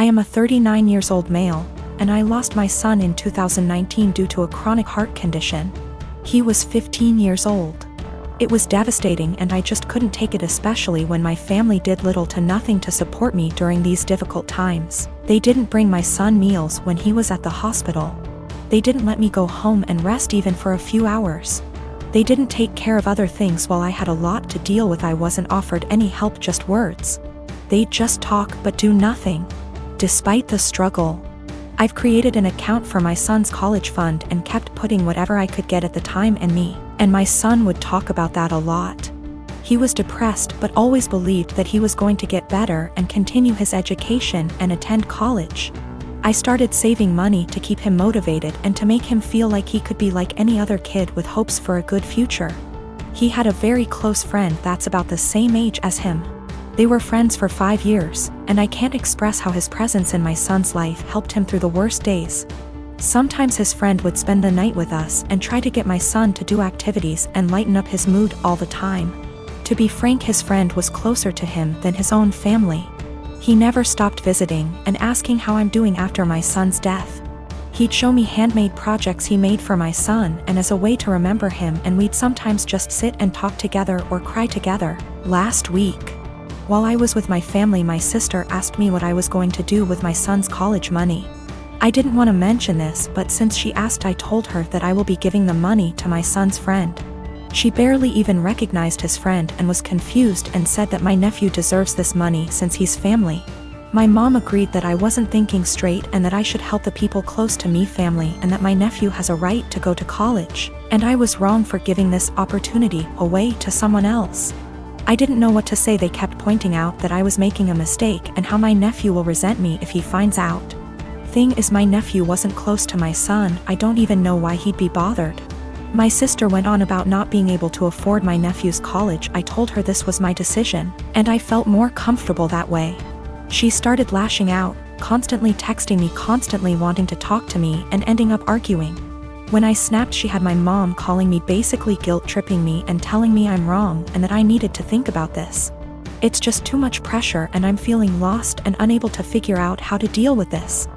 I am a 39 years old male, and I lost my son in 2019 due to a chronic heart condition. He was 15 years old. It was devastating and I just couldn't take it, especially when my family did little to nothing to support me during these difficult times. They didn't bring my son meals when he was at the hospital. They didn't let me go home and rest even for a few hours. They didn't take care of other things while I had a lot to deal with. I wasn't offered any help, just words. They'd just talk but do nothing. Despite the struggle, I've created an account for my son's college fund and kept putting whatever I could get at the time, and my son would talk about that a lot. He was depressed but always believed that he was going to get better and continue his education and attend college. I started saving money to keep him motivated and to make him feel like he could be like any other kid with hopes for a good future. He had a very close friend that's about the same age as him. They were friends for 5 years, and I can't express how his presence in my son's life helped him through the worst days. Sometimes his friend would spend the night with us and try to get my son to do activities and lighten up his mood all the time. To be frank, his friend was closer to him than his own family. He never stopped visiting and asking how I'm doing after my son's death. He'd show me handmade projects he made for my son and as a way to remember him, and we'd sometimes just sit and talk together or cry together. Last week, while I was with my family, my sister asked me what I was going to do with my son's college money. I didn't want to mention this, but since she asked, I told her that I will be giving the money to my son's friend. She barely even recognized his friend and was confused and said that my nephew deserves this money since he's family. My mom agreed that I wasn't thinking straight and that I should help the people close to me, family, and that my nephew has a right to go to college, and I was wrong for giving this opportunity away to someone else. I didn't know what to say. They kept pointing out that I was making a mistake and how my nephew will resent me if he finds out. Thing is, my nephew wasn't close to my son. I don't even know why he'd be bothered. My sister went on about not being able to afford my nephew's college. I told her this was my decision, and I felt more comfortable that way. She started lashing out, constantly texting me, constantly wanting to talk to me, and ending up arguing. When I snapped, she had my mom calling me, basically guilt-tripping me and telling me I'm wrong and that I needed to think about this. It's just too much pressure and I'm feeling lost and unable to figure out how to deal with this.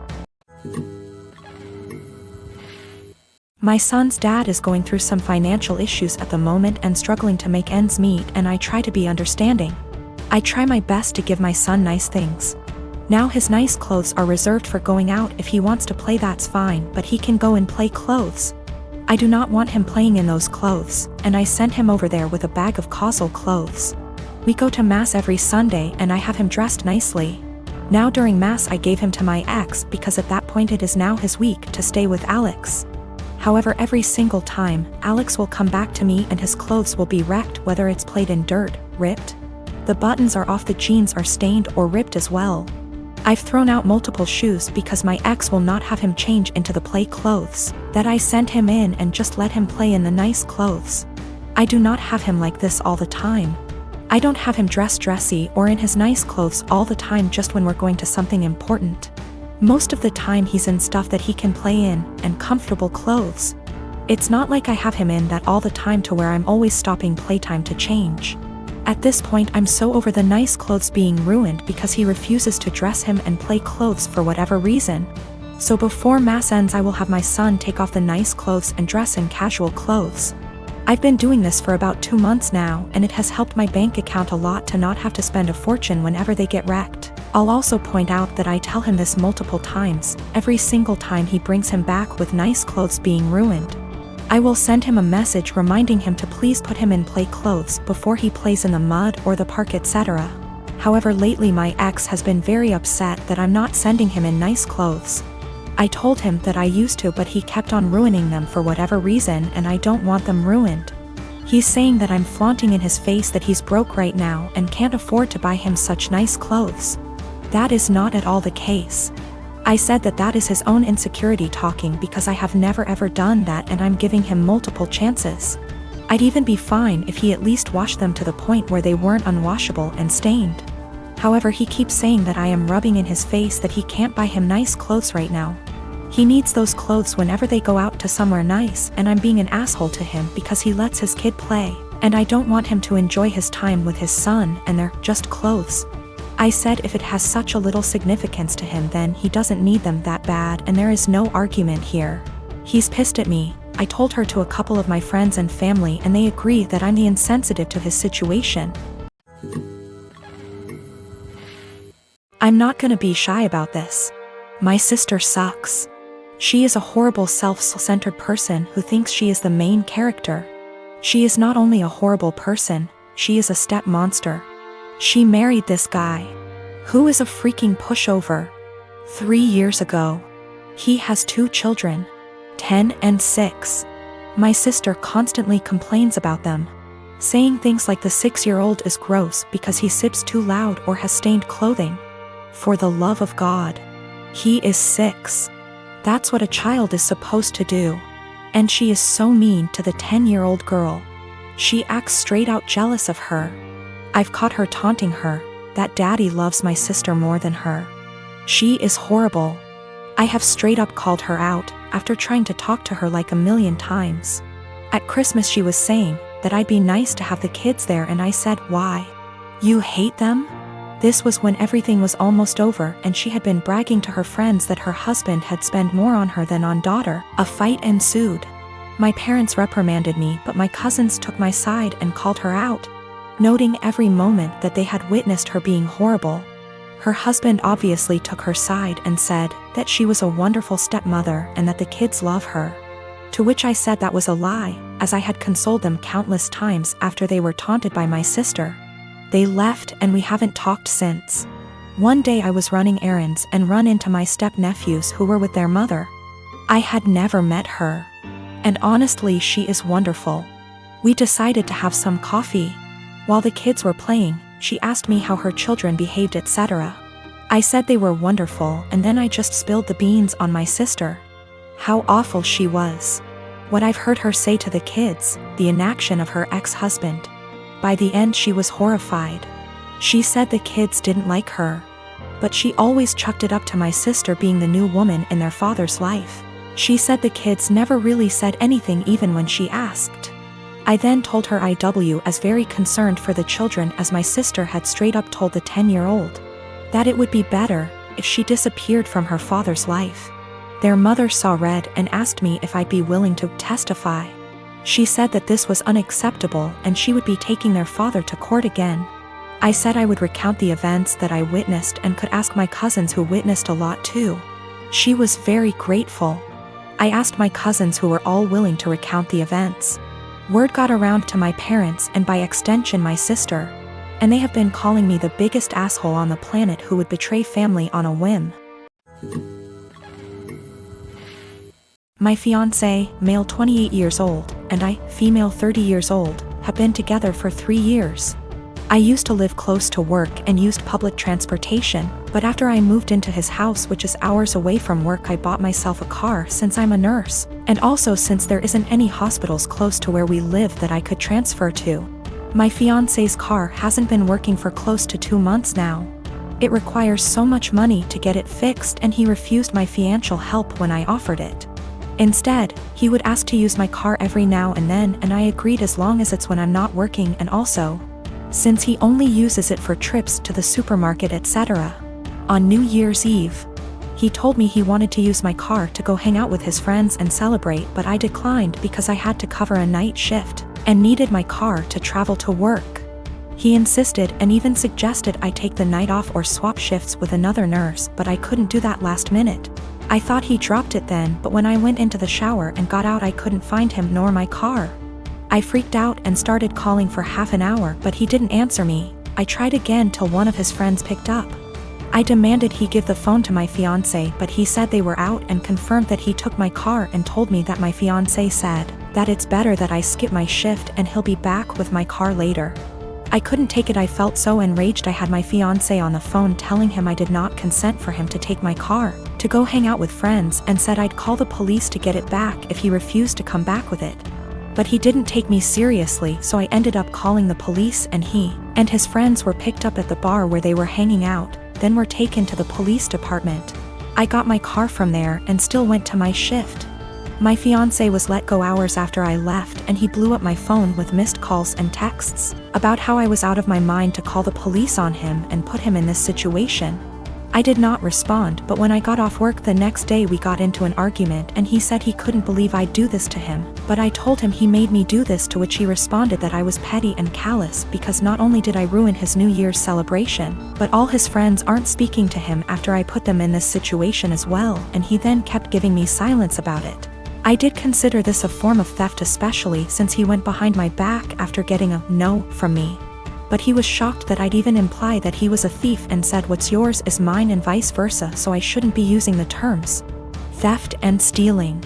My son's dad is going through some financial issues at the moment and struggling to make ends meet, and I try to be understanding. I try my best to give my son nice things. Now his nice clothes are reserved for going out. If he wants to play, that's fine, but he can go in play clothes. I do not want him playing in those clothes, and I send him over there with a bag of causal clothes. We go to mass every Sunday and I have him dressed nicely. Now during mass I gave him to my ex because at that point it is now his week to stay with Alex. However, every single time, Alex will come back to me and his clothes will be wrecked, whether it's played in dirt, ripped. The buttons are off, the jeans are stained or ripped as well. I've thrown out multiple shoes because my ex will not have him change into the play clothes that I sent him in and just let him play in the nice clothes. I do not have him like this all the time. I don't have him dressed dressy or in his nice clothes all the time, just when we're going to something important. Most of the time he's in stuff that he can play in and comfortable clothes. It's not like I have him in that all the time to where I'm always stopping playtime to change. At this point I'm so over the nice clothes being ruined because he refuses to dress him and play clothes for whatever reason. So before mass ends I will have my son take off the nice clothes and dress in casual clothes. I've been doing this for about 2 months now, and it has helped my bank account a lot to not have to spend a fortune whenever they get wrecked. I'll also point out that I tell him this multiple times, every single time he brings him back with nice clothes being ruined. I will send him a message reminding him to please put him in play clothes before he plays in the mud or the park, etc. However, lately my ex has been very upset that I'm not sending him in nice clothes. I told him that I used to, but he kept on ruining them for whatever reason, and I don't want them ruined. He's saying that I'm flaunting in his face that he's broke right now and can't afford to buy him such nice clothes. That is not at all the case. I said that that is his own insecurity talking because I have never ever done that, and I'm giving him multiple chances. I'd even be fine if he at least washed them to the point where they weren't unwashable and stained. However, he keeps saying that I am rubbing in his face that he can't buy him nice clothes right now. He needs those clothes whenever they go out to somewhere nice, and I'm being an asshole to him because he lets his kid play, and I don't want him to enjoy his time with his son and they're just clothes. I said if it has such a little significance to him then he doesn't need them that bad and there is no argument here. He's pissed at me. I told her to a couple of my friends and family and they agree that I'm the insensitive to his situation. I'm not gonna be shy about this. My sister sucks. She is a horrible self-centered person who thinks she is the main character. She is not only a horrible person, she is a step monster. She married this guy, who is a freaking pushover. 3 years ago. He has 2 children, 10 and 6. My sister constantly complains about them, saying things like the 6-year-old is gross because he sips too loud or has stained clothing. For the love of God. He is 6. That's what a child is supposed to do. And she is so mean to the 10-year-old girl. She acts straight out jealous of her. I've caught her taunting her, that daddy loves my sister more than her. She is horrible. I have straight up called her out, after trying to talk to her like a million times. At Christmas she was saying that I'd be nice to have the kids there and I said, why? You hate them? This was when everything was almost over and she had been bragging to her friends that her husband had spent more on her than on daughter. A fight ensued. My parents reprimanded me but my cousins took my side and called her out, noting every moment that they had witnessed her being horrible. Her husband obviously took her side and said that she was a wonderful stepmother and that the kids love her. To which I said that was a lie, as I had consoled them countless times after they were taunted by my sister. They left and we haven't talked since. One day I was running errands and run into my step-nephews who were with their mother. I had never met her. And honestly she is wonderful. We decided to have some coffee. While the kids were playing, she asked me how her children behaved, etc. I said they were wonderful and then I just spilled the beans on my sister. How awful she was. What I've heard her say to the kids, the inaction of her ex-husband. By the end she was horrified. She said the kids didn't like her. But she always chucked it up to my sister being the new woman in their father's life. She said the kids never really said anything even when she asked. I then told her I was very concerned for the children as my sister had straight up told the 10-year-old that it would be better if she disappeared from her father's life. Their mother saw red and asked me if I'd be willing to testify. She said that this was unacceptable and she would be taking their father to court again. I said I would recount the events that I witnessed and could ask my cousins who witnessed a lot too. She was very grateful. I asked my cousins who were all willing to recount the events. Word got around to my parents and by extension my sister, and they have been calling me the biggest asshole on the planet who would betray family on a whim. My fiancé, male 28 years old, and I, female 30 years old, have been together for 3 years. I used to live close to work and used public transportation, but after I moved into his house which is hours away from work I bought myself a car since I'm a nurse, and also since there isn't any hospitals close to where we live that I could transfer to. My fiancé's car hasn't been working for close to 2 months now. It requires so much money to get it fixed and he refused my financial help when I offered it. Instead, he would ask to use my car every now and then and I agreed as long as it's when I'm not working and also, since he only uses it for trips to the supermarket etc. On New Year's Eve, he told me he wanted to use my car to go hang out with his friends and celebrate but I declined because I had to cover a night shift and needed my car to travel to work. He insisted and even suggested I take the night off or swap shifts with another nurse but I couldn't do that last minute. I thought he dropped it then but when I went into the shower and got out I couldn't find him nor my car. I freaked out and started calling for half an hour but he didn't answer me. I tried again till one of his friends picked up. I demanded he give the phone to my fiancé but he said they were out and confirmed that he took my car and told me that my fiancé said that it's better that I skip my shift and he'll be back with my car later. I couldn't take it. I felt so enraged. I had my fiancé on the phone telling him I did not consent for him to take my car to go hang out with friends and said I'd call the police to get it back if he refused to come back with it. But he didn't take me seriously so I ended up calling the police and he and his friends were picked up at the bar where they were hanging out, then were taken to the police department. I got my car from there and still went to my shift. My fiancé was let go hours after I left, and he blew up my phone with missed calls and texts about how I was out of my mind to call the police on him and put him in this situation. I did not respond, but when I got off work the next day we got into an argument and he said he couldn't believe I'd do this to him, but I told him he made me do this, to which he responded that I was petty and callous because not only did I ruin his New Year's celebration, but all his friends aren't speaking to him after I put them in this situation as well, and he then kept giving me silence about it. I did consider this a form of theft, especially since he went behind my back after getting a no from me. But he was shocked that I'd even imply that he was a thief and said what's yours is mine and vice versa, so I shouldn't be using the terms theft and stealing.